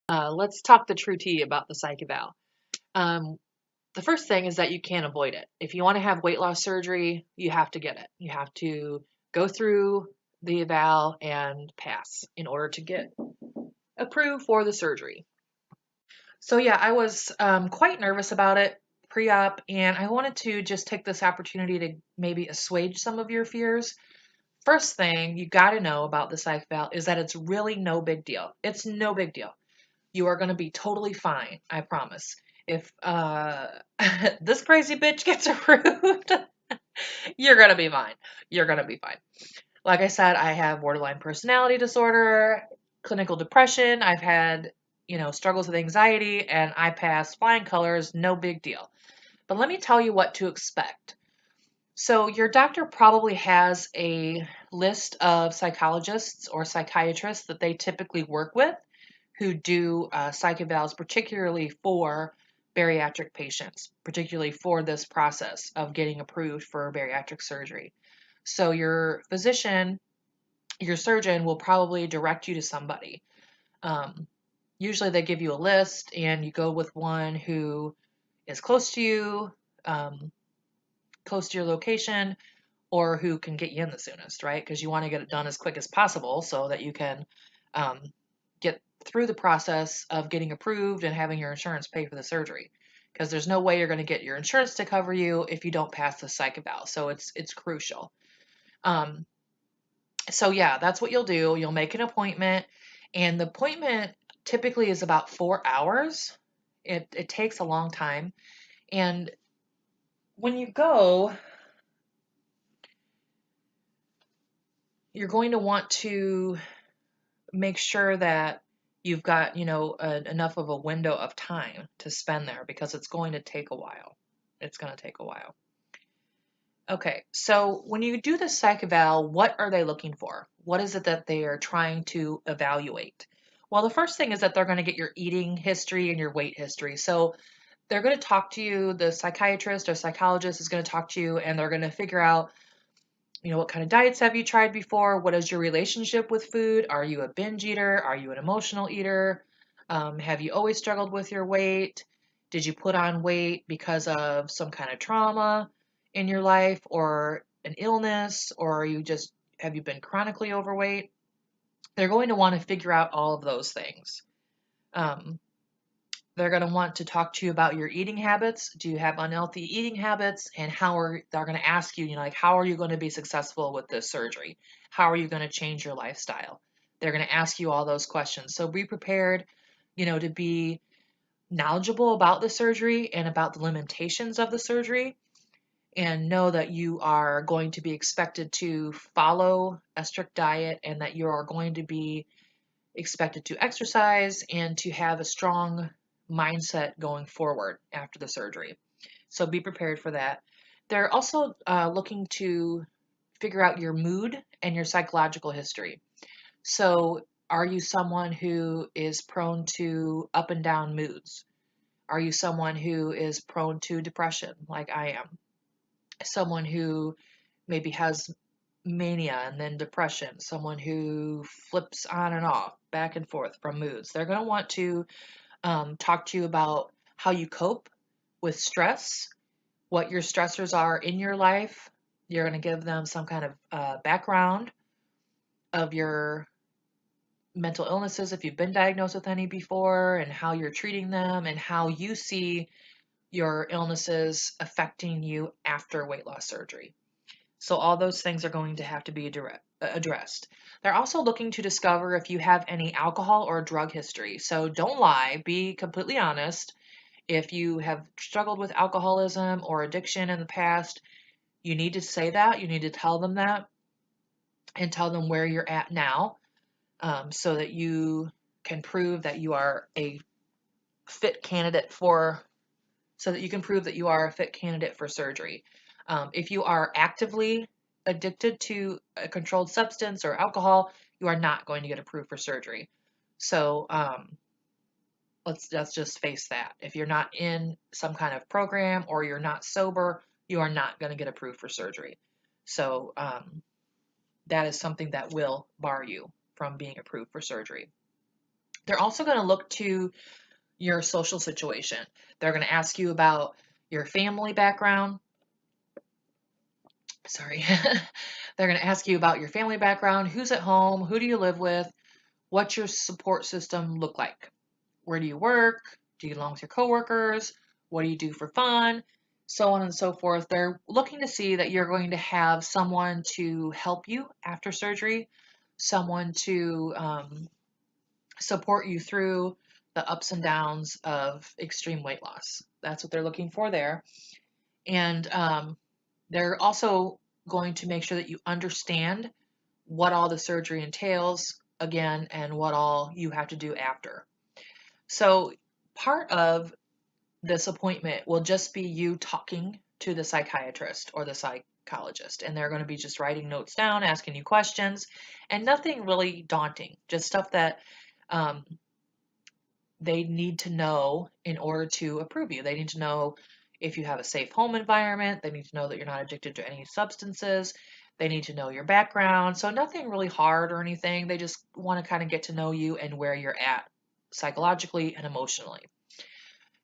Let's talk the true tea about the Psych Eval. Um, the first thing is that you can't avoid it. If you want to have weight loss surgery, you have to get it. You have to go through the eval and pass in order to get approved for the surgery. So, yeah, I was quite nervous about it pre op, and I wanted to just take this opportunity to maybe assuage some of your fears. First thing you got to know about the Psych Eval is that it's really no big deal. It's no big deal. You are going to be totally fine, I promise. If this crazy bitch gets approved, you're going to be fine. You're going to be fine. Like I said, I have borderline personality disorder, clinical depression. I've had, struggles with anxiety, and I passed flying colors, no big deal. But let me tell you what to expect. So, your doctor probably has a list of psychologists or psychiatrists that they typically work with who do psych evals, particularly for bariatric patients, particularly for this process of getting approved for bariatric surgery. So your physician, your surgeon will probably direct you to somebody. Um, Usually they give you a list and you go with one who is close to you, um, close to your location, or who can get you in the soonest, right? Because you want to get it done as quick as possible so that you can um, get through the process of getting approved and having your insurance pay for the surgery. Because there's no way you're going to get your insurance to cover you if you don't pass the psych eval. So it's crucial. Um, so yeah, that's what you'll do. You'll make an appointment, and the appointment typically is about 4 hours. It takes a long time, and when you go, you're going to want to make sure that you've got, enough of a window of time to spend there because it's going to take a while. It's going to take a while. Okay, so when you do the psych eval, what are they looking for? What is it that they are trying to evaluate? Well, the first thing is that they're going to get your eating history and your weight history. So they're going to talk to you, the psychiatrist or psychologist is going to talk to you, and they're going to figure out what kind of diets have you tried before? What is your relationship with food? Are you a binge eater? Are you an emotional eater? Have you always struggled with your weight? Did you put on weight because of some kind of trauma in your life or an illness? Or have you been chronically overweight? They're going to want to figure out all of those things. Um, they're going to want to talk to you about your eating habits. Do you have unhealthy eating habits? And they're going to ask you, like, how are you going to be successful with this surgery? How are you going to change your lifestyle? They're going to ask you all those questions. So be prepared, to be knowledgeable about the surgery and about the limitations of the surgery, and know that you are going to be expected to follow a strict diet and that you are going to be expected to exercise and to have a strong mindset going forward after the surgery. So be prepared for that. They're also looking to figure out your mood and your psychological history. So, are you someone who is prone to up and down moods? Are you someone who is prone to depression, like I am? Someone who maybe has mania and then depression, someone who flips on and off, back and forth from moods. They're going to want to talk to you about how you cope with stress, what your stressors are in your life. You're going to give them some kind of background of your mental illnesses if you've been diagnosed with any before, and how you're treating them, and how you see your illnesses affecting you after weight loss surgery. So all those things are going to have to be addressed. They're also looking to discover if you have any alcohol or drug history. So don't lie, be completely honest. If you have struggled with alcoholism or addiction in the past, you need to say that. You need to tell them that and tell them where you're at now, so that you can prove that you are a fit candidate for so that you can prove that you are a fit candidate for surgery. If you are actively addicted to a controlled substance or alcohol, you are not going to get approved for surgery. So let's just face that. If you're not in some kind of program or you're not sober, you are not going to get approved for surgery. So that is something that will bar you from being approved for surgery. They're also going to look to your social situation. They're going to ask you about your family background. Sorry. They're going to ask you about your family background, who's at home, who do you live with, what's your support system look like? Where do you work? Do you get along with your coworkers? What do you do for fun? So on and so forth. They're looking to see that you're going to have someone to help you after surgery, someone to support you through the ups and downs of extreme weight loss. That's what they're looking for there. And they're also going to make sure that you understand what all the surgery entails, again, and what all you have to do after. So, part of this appointment will just be you talking to the psychiatrist or the psychologist, and they're going to be just writing notes down, asking you questions, and nothing really daunting, just stuff that um, they need to know in order to approve you. They need to know if you have a safe home environment. They need to know that you're not addicted to any substances. They need to know your background. So nothing really hard or anything. They just want to kind of get to know you and where you're at psychologically and emotionally.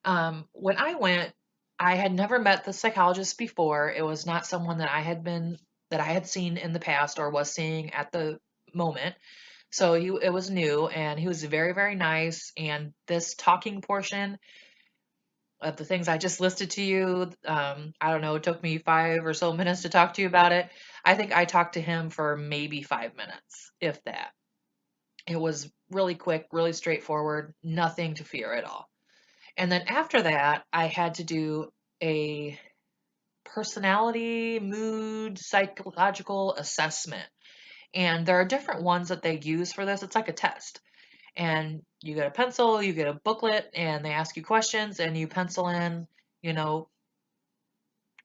When I went, I had never met the psychologist before. It was not someone that I had seen in the past or was seeing at the moment. So it was new, and he was very, very nice. And this talking portion of the things I just listed to you, I don't know, it took me 5 or so minutes to talk to you about it. I think I talked to him for maybe 5 minutes, if that. It was really quick, really straightforward, nothing to fear at all. And then after that, I had to do a personality, mood, psychological assessment. And there are different ones that they use for this. It's like a test. And you get a pencil, you get a booklet, and they ask you questions, and you pencil in, you know,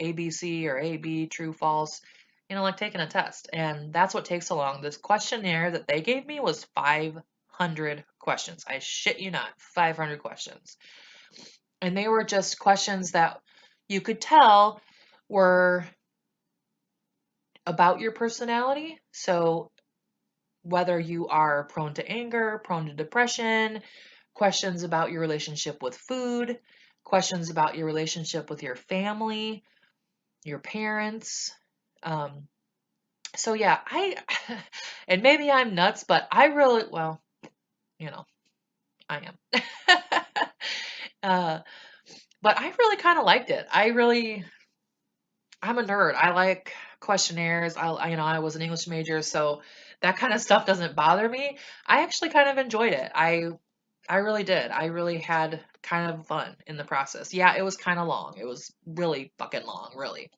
ABC or AB, true, false, like taking a test. And that's what takes so long. This questionnaire that they gave me was 500 questions. I shit you not, 500 questions. And they were just questions that you could tell were about your personality. So whether you are prone to anger, prone to depression, questions about your relationship with food, questions about your relationship with your family, your parents. Um, so yeah, and maybe I'm nuts, but I really, well, you know, I am. uh, but I really kind of liked it. I'm a nerd. I like questionnaires. I was an English major, so that kind of stuff doesn't bother me. I actually kind of enjoyed it. I really did. I really had kind of fun in the process. Yeah, it was kind of long. It was really fucking long, really.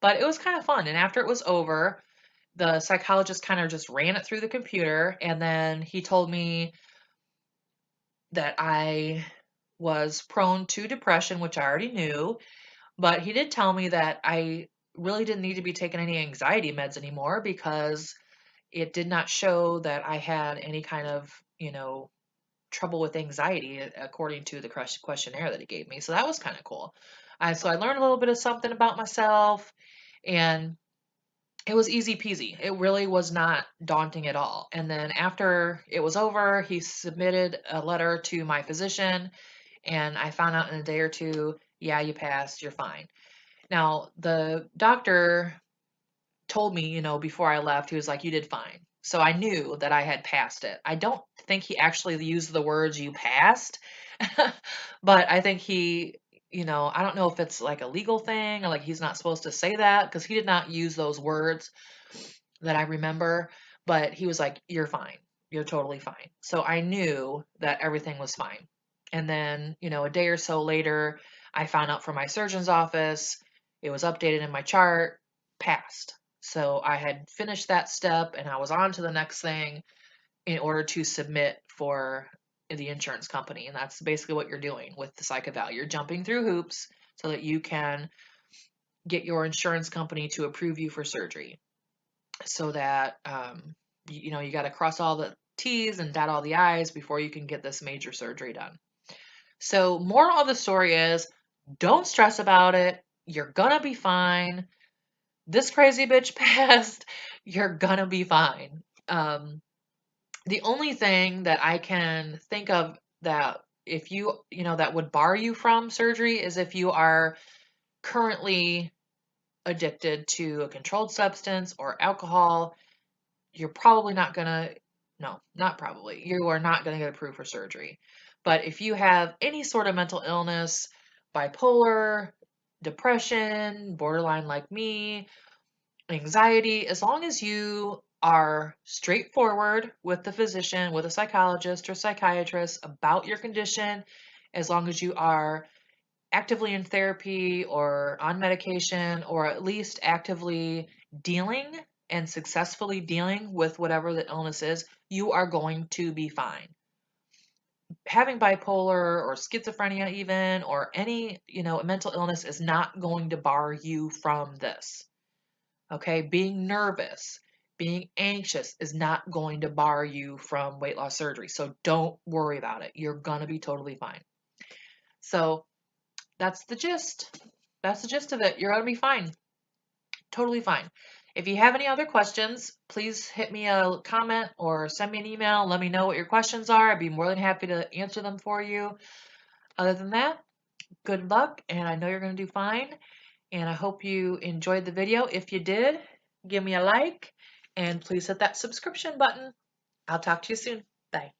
But it was kind of fun. And after it was over, the psychologist kind of just ran it through the computer, and then he told me that I was prone to depression, which I already knew. But he did tell me that I really didn't need to be taking any anxiety meds anymore because it did not show that I had any kind of, trouble with anxiety according to the questionnaire that he gave me. So that was kind of cool. So I learned a little bit of something about myself, and it was easy peasy. It really was not daunting at all. And then after it was over, he submitted a letter to my physician, and I found out in a day or two, yeah, you passed, you're fine. Now, the doctor told me, before I left, he was like, you did fine. So I knew that I had passed it. I don't think he actually used the words you passed, but I think I don't know if it's like a legal thing or like he's not supposed to say that because he did not use those words that I remember, but he was like, you're fine. You're totally fine. So I knew that everything was fine. And then, a day or so later, I found out from my surgeon's office, it was updated in my chart, passed. So I had finished that step and I was on to the next thing in order to submit for the insurance company. And that's basically what you're doing with the Psych Eval. You're jumping through hoops so that you can get your insurance company to approve you for surgery so that you got to cross all the T's and dot all the I's before you can get this major surgery done. So, moral of the story is don't stress about it. You're gonna be fine. This crazy bitch passed. You're gonna be fine. The only thing that I can think of that if that would bar you from surgery is if you are currently addicted to a controlled substance or alcohol. You're probably not gonna, no, not probably, you are not gonna get approved for surgery. But if you have any sort of mental illness, bipolar, depression, borderline like me, anxiety, as long as you are straightforward with the physician, with a psychologist or psychiatrist about your condition, as long as you are actively in therapy or on medication, or at least actively dealing and successfully dealing with whatever the illness is, you are going to be fine. Having bipolar or schizophrenia, even, or any, mental illness is not going to bar you from this. Okay, being nervous, being anxious is not going to bar you from weight loss surgery. So don't worry about it. You're going to be totally fine. So that's the gist. That's the gist of it. You're going to be fine. Totally fine. If you have any other questions, please hit me a comment or send me an email. Let me know what your questions are. I'd be more than happy to answer them for you. Other than that, good luck, and I know you're going to do fine. And I hope you enjoyed the video. If you did, give me a like, and please hit that subscription button. I'll talk to you soon. Bye.